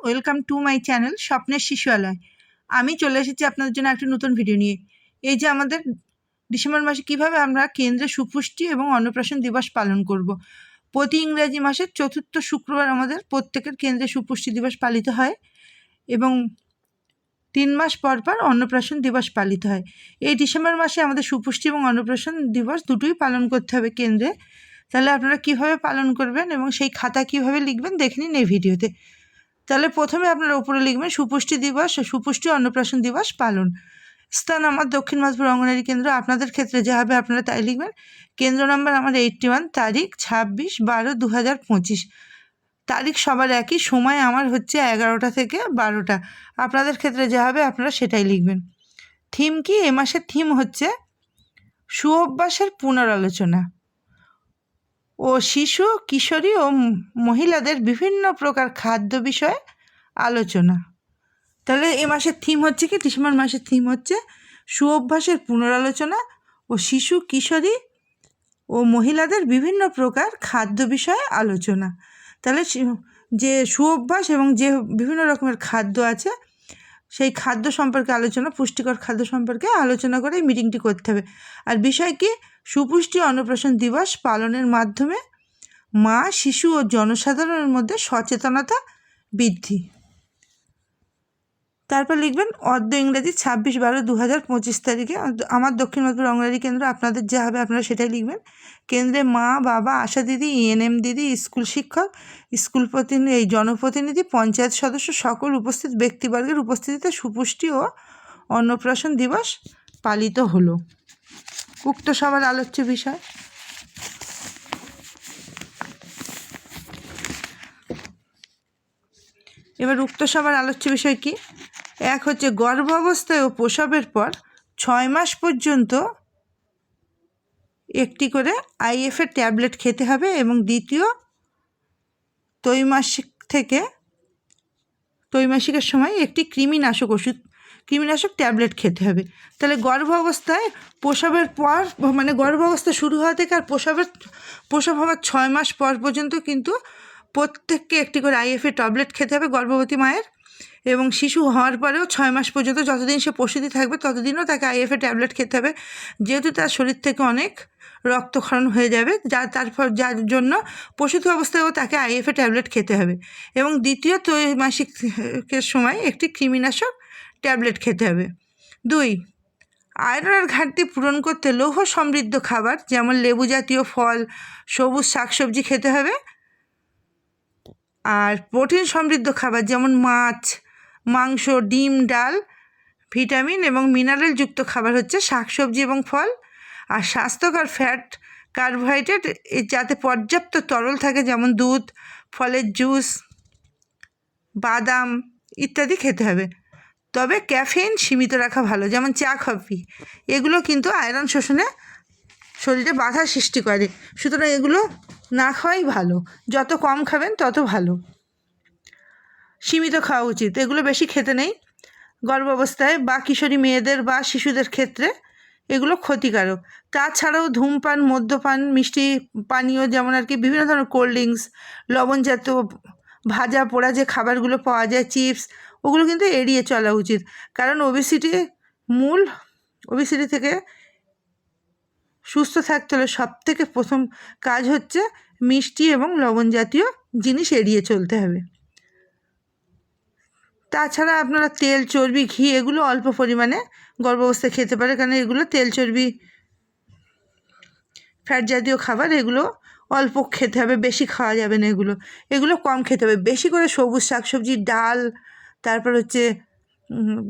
Welcome to my channel স্বপ্নের শিশুয়ালয়। আমি চলে এসেছি আপনাদের জন্য একটি নতুন ভিডিও নিয়ে। এই যে আমাদের ডিসেম্বর মাসে কিভাবে আমরা কেন্দ্রে সুপুষ্টি এবং অন্নপ্রাশন দিবস পালন করব। প্রতি ইংরেজি মাসের চতুর্থ শুক্রবার আমাদের প্রত্যেকের কেন্দ্রে সুপুষ্টি দিবস পালিত হয় এবং 3 মাস পর পর অন্নপ্রাশন দিবস পালিত হয়। এই ডিসেম্বর মাসে আমাদের সুপুষ্টি এবং অন্নপ্রাশন দিবস দুটোই পালন করতে হবে কেন্দ্রে। তাহলে আপনারা কিভাবে পালন করবেন এবং সেই খাতা কিভাবে লিখবেন দেখে নিন এই ভিডিওতে। তাহলে প্রথমে আপনারা উপরে লিখবেন সুপুষ্টি দিবস ও সুপুষ্টি অন্নপ্রাশন দিবস পালন। স্থান আমার দক্ষিণ মাধপুর অঙ্গনারী কেন্দ্র। আপনাদের ক্ষেত্রে যা হবে আপনারা তাই লিখবেন। কেন্দ্র নাম্বার আমার 81, তারিখ 26/12/2025। তারিখ সবার একই, সময় আমার হচ্ছে 11টা থেকে 12টা। আপনাদের ক্ষেত্রে যা হবে আপনারা সেটাই লিখবেন। থিম কি? এ মাসের থিম হচ্ছে সুঅভ্যাসের পুনরালোচনা ও শিশু, কিশোরী ও মহিলাদের বিভিন্ন প্রকার খাদ্য বিষয়ে আলোচনা। তাহলে এ মাসের থিম হচ্ছে কি? ডিসেম্বর মাসের থিম হচ্ছে সুঅভ্যাসের পুনরালোচনা ও শিশু, কিশোরী ও মহিলাদের বিভিন্ন প্রকার খাদ্য বিষয়ে আলোচনা। তাহলে যে সুঅভ্যাস এবং যে বিভিন্ন রকমের খাদ্য আছে সেই খাদ্য সম্পর্কে আলোচনা, পুষ্টিকর খাদ্য সম্পর্কে আলোচনা করে এই মিটিংটি করতে হবে। আর বিষয় কি? সুপুষ্টি অন্নপ্রাশন দিবস পালনের মাধ্যমে মা, শিশু ও জনসাধারণের মধ্যে সচেতনতা বৃদ্ধি। তারপর লিখবেন অর্ধ ইংরেজি 26/12/2025 তারিখে আমার দক্ষিণ মাধপুর অঙ্গনারী কেন্দ্র। আপনাদের যা হবে আপনারা সেটাই লিখবেন। কেন্দ্রে মা, বাবা, আশা দিদি, ENM দিদি, স্কুল শিক্ষক, স্কুল প্রতিনিধি, জনপ্রতিনিধি, পঞ্চায়েত সদস্য সকল উপস্থিত ব্যক্তিবর্গের উপস্থিতিতে সুপুষ্টি ও অন্নপ্রাশন দিবস পালিত হলো। উক্ত সবার আলোচ্য বিষয়। এবার উক্ত সবার আলোচ্য বিষয় কি? এক হচ্ছে গর্ভাবস্থায় ও প্রসবের পর 6 মাস পর্যন্ত একটি করে IF-এর ট্যাবলেট খেতে হবে এবং দ্বিতীয় ত্রৈমাসিকের সময় একটি কৃমিনাশক ট্যাবলেট খেতে হবে। তাহলে গর্ভ অবস্থায় প্রসবের পর মানে গর্ভ অবস্থা শুরু হওয়া থেকে আর প্রসব হওয়ার 6 মাস পর পর্যন্ত কিন্তু প্রত্যেককে একটি করে IF-এর ট্যাবলেট খেতে হবে গর্ভবতী মায়ের। এবং শিশু হওয়ার পরেও 6 মাস পর্যন্ত যতদিন সে প্রসূতি থাকবে ততদিনও তাকে IF-এর ট্যাবলেট খেতে হবে, যেহেতু তার শরীর থেকে অনেক রক্তক্ষরণ হয়ে যাবে, যার জন্য প্রসূতি অবস্থায়ও তাকে IF-এর ট্যাবলেট খেতে হবে। এবং দ্বিতীয় ত্রৈমাসিকের সময় একটি কৃমিনাশক ট্যাবলেট খেতে হবে। 2, আয়রনের ঘাটতি পূরণ করতে লৌহ সমৃদ্ধ খাবার যেমন লেবু জাতীয় ফল, সবুজ শাকসবজি খেতে হবে। আর প্রোটিন সমৃদ্ধ খাবার যেমন মাছ, মাংস, ডিম, ডাল, ভিটামিন এবং মিনারেলযুক্ত খাবার হচ্ছে শাকসবজি এবং ফল। আর স্বাস্থ্যকর ফ্যাট, কার্বোহাইড্রেট যাতে পর্যাপ্ত তরল থাকে যেমন দুধ, ফলের জুস, বাদাম ইত্যাদি খেতে হবে। তবে ক্যাফেইন সীমিত রাখা ভালো, যেমন চা, কফি, এগুলো কিন্তু আয়রন শোষণে শরীরে বাধা সৃষ্টি করে, সুতরাং এগুলো না খাওয়াই ভালো। যত কম খাবেন তত ভালো। সীমিত খাওয়া উচিত, এগুলো বেশি খেতে নেই। গর্ভাবস্থায় বা কিশোরী মেয়েদের বা শিশুদের ক্ষেত্রে এগুলো ক্ষতিকারক। তাছাড়াও ধূমপান, মদ্যপান, মিষ্টি পানীয় যেমন আর কি বিভিন্ন ধরনের কোল্ড ড্রিঙ্কস, লবণজাতীয় ভাজা পোড়া যে খাবারগুলো পাওয়া যায়, চিপস, ওগুলো কিন্তু এড়িয়ে চলা উচিত। কারণ ওবেসিটি থেকে সুস্থ থাকতে হলে সবথেকে প্রথম কাজ হচ্ছে মিষ্টি এবং লবণ জাতীয় জিনিস এড়িয়ে চলতে হবে। তাছাড়া আপনারা তেল, চর্বি, ঘি এগুলো অল্প পরিমাণে গর্ভাবস্থায় খেতে পারে, কারণ এগুলো তেল, চর্বি, ফ্যাট জাতীয় খাবার, এগুলো অল্প খেতে হবে, বেশি খাওয়া যাবে না। এগুলো কম খেতে হবে। বেশি করে সবুজ শাকসবজি, ডাল, তারপর হচ্ছে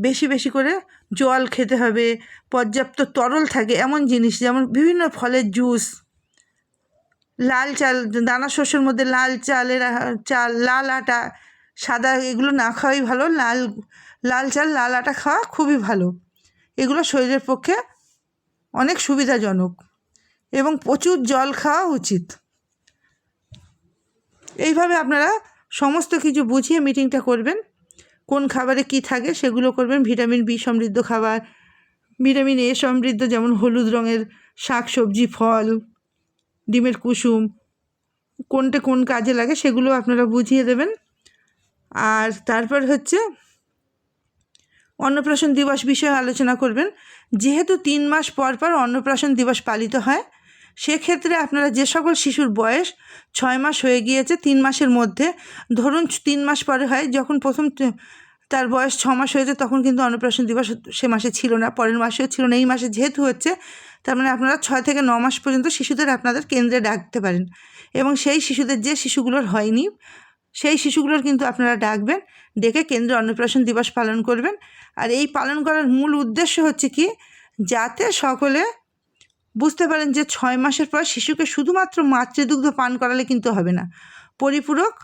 বেশি করে জল খেতে হবে, পর্যাপ্ত তরল থাকে এমন জিনিস যেমন বিভিন্ন ফলের জুস, লাল চাল, দানা শস্যের মধ্যে লাল চাল, লাল আটা, সাদা এগুলো না খাওয়াই ভালো। লাল চাল, লাল আটা খাওয়া খুবই ভালো। এগুলো শরীরের পক্ষে অনেক সুবিধাজনক এবং প্রচুর জল খাওয়া উচিত। এইভাবে আপনারা সমস্ত কিছু বুঝিয়ে মিটিংটা করবেন। কোন খাবারে কি থাকে সেগুলো করবেন। ভিটামিন B সমৃদ্ধ খাবার, ভিটামিন A সমৃদ্ধ যেমন হলুদ রঙের শাক সবজি, ফল, ডিমের কুসুম, কোনটা কোন কাজে লাগে সেগুলো আপনারা বুঝিয়ে দেবেন। আর তারপর হচ্ছে অন্নপ্রাশন দিবস বিষয়ে আলোচনা করবেন। যেহেতু 3 মাস পর পর অন্নপ্রাশন দিবস পালিত হয়, সেক্ষেত্রে আপনারা যে সকল শিশুর বয়স 6 মাস হয়ে গিয়েছে 3 মাসের মধ্যে, ধরুন 3 মাস পরে হয়, যখন প্রথম তার বয়স 6 মাস হয়েছে তখন কিন্তু অন্নপ্রাশন দিবস সে মাসে ছিল না, পরের মাসেও ছিল না, এই মাসে যেহেতু হচ্ছে, তার মানে আপনারা 6 থেকে 9 মাস পর্যন্ত শিশুদের আপনাদের কেন্দ্রে ডাকতে পারেন। এবং সেই শিশুদের, যে শিশুগুলোর হয়নি, সেই শিশুগুলোর কিন্তু আপনারা ডাকবেন, ডেকে কেন্দ্রে অন্নপ্রাশন দিবস পালন করবেন। আর এই পালন করার মূল উদ্দেশ্য হচ্ছে কি, যাতে সকলে বুঝতে পারেন যে 6 মাসের পর শিশুকে শুধুমাত্র মাতৃদুগ্ধ পান করালে কিন্তু হবে না, পরিপূরক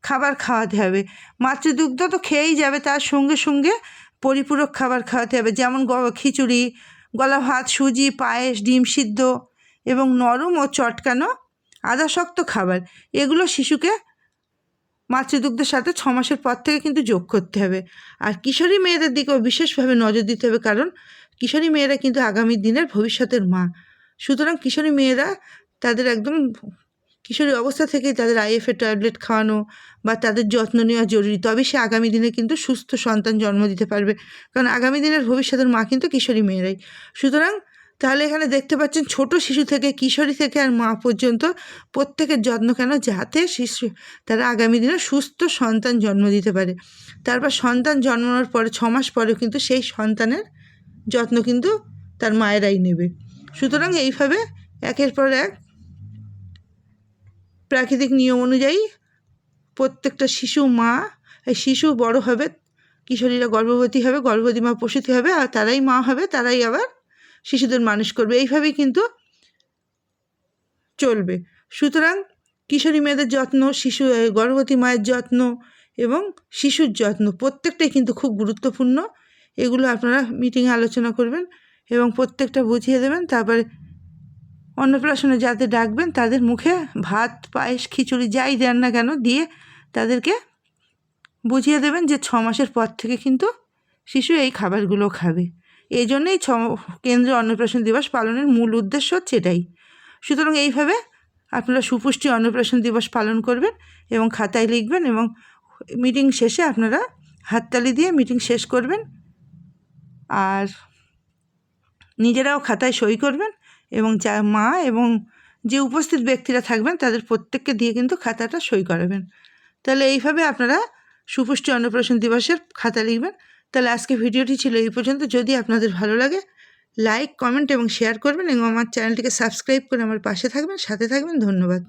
খাবার খাওয়াতে হবে। মাতৃদুগ্ধ তো খেয়েই যাবে, তার সঙ্গে সঙ্গে পরিপূরক খাবার খাওয়াতে হবে, যেমন খিচুড়ি, গলা ভাত, সুজি, পায়েস, ডিম সিদ্ধ এবং নরম ও চটকানো আদাশক্ত খাবার, এগুলো শিশুকে মাতৃদুগ্ধের সাথে 6 মাসের পর থেকে কিন্তু যোগ করতে হবে। আর কিশোরী মেয়েদের দিকেও বিশেষভাবে নজর দিতে হবে, কারণ কিশোরী মেয়েরা কিন্তু আগামী দিনের ভবিষ্যতের মা। সুতরাং কিশোরী মেয়েরা তাদের একদম কিশোরী অবস্থা থেকেই তাদের আইএফএ ট্যাবলেট খাওয়ানো বা তাদের যত্ন নেওয়া জরুরি, তবে সে আগামী দিনে কিন্তু সুস্থ সন্তান জন্ম দিতে পারবে, কারণ আগামী দিনের ভবিষ্যতের মা কিন্তু কিশোরী মেয়েরাই। সুতরাং তাহলে এখানে দেখতে পাচ্ছেন, ছোট শিশু থেকে কিশোরী থেকে আর মা পর্যন্ত প্রত্যেকের যত্ন কেন, যাতে শিশু তারা আগামী দিনে সুস্থ সন্তান জন্ম দিতে পারে। তারপর সন্তান জন্মানোর পরে 6 মাস পরেও কিন্তু সেই সন্তানের যত্ন কিন্তু তার মায়েরাই নেবে। সুতরাং এইভাবে একের পর এক প্রাকৃতিক নিয়ম অনুযায়ী প্রত্যেকটা শিশু বড় হবে, কিশোরীরা গর্ভবতী হবে, গর্ভবতী মা প্রসূতি হবে, আর তারাই মা হবে, তারাই আবার শিশুদের মানুষ করবে, এইভাবেই কিন্তু চলবে। সুতরাং কিশোরী মেয়েদের যত্ন, গর্ভবতী মায়ের যত্ন এবং শিশুর যত্ন প্রত্যেকটাই কিন্তু খুব গুরুত্বপূর্ণ। এগুলো আপনারা মিটিংয়ে আলোচনা করবেন এবং প্রত্যেকটা বুঝিয়ে দেবেন। তারপরে অন্নপ্রাশনে যাদের ডাকবেন তাদের মুখে ভাত, পায়েস, খিচুড়ি যাই দেন না কেন দিয়ে তাদেরকে বুঝিয়ে দেবেন যে 6 মাসের পর থেকে কিন্তু শিশু এই খাবারগুলো খাবে। এই জন্যেই কেন্দ্রীয় অন্নপ্রাশন দিবস পালনের মূল উদ্দেশ্য হচ্ছে এটাই। সুতরাং এইভাবে আপনারা সুপুষ্টি অন্নপ্রাশন দিবস পালন করবেন এবং খাতায় লিখবেন, এবং মিটিং শেষে আপনারা হাততালি দিয়ে মিটিং শেষ করবেন, আর নিজেরাও খাতায় সই করবেন এবং যা মা এবং যে উপস্থিত ব্যক্তিরা থাকবেন তাদের প্রত্যেককে দিয়ে কিন্তু খাতাটা সই করাবেন। তাহলে এইভাবে আপনারা সুপুষ্টি অন্নপ্রাশন দিবসের খাতা লিখবেন। তাহলে আজকে ভিডিওটি ছিল এই পর্যন্ত। যদি আপনাদের ভালো লাগে, লাইক, কমেন্ট এবং শেয়ার করবেন এবং আমার চ্যানেলটিকে সাবস্ক্রাইব করে আমার পাশে থাকবেন, সাথে থাকবেন। ধন্যবাদ।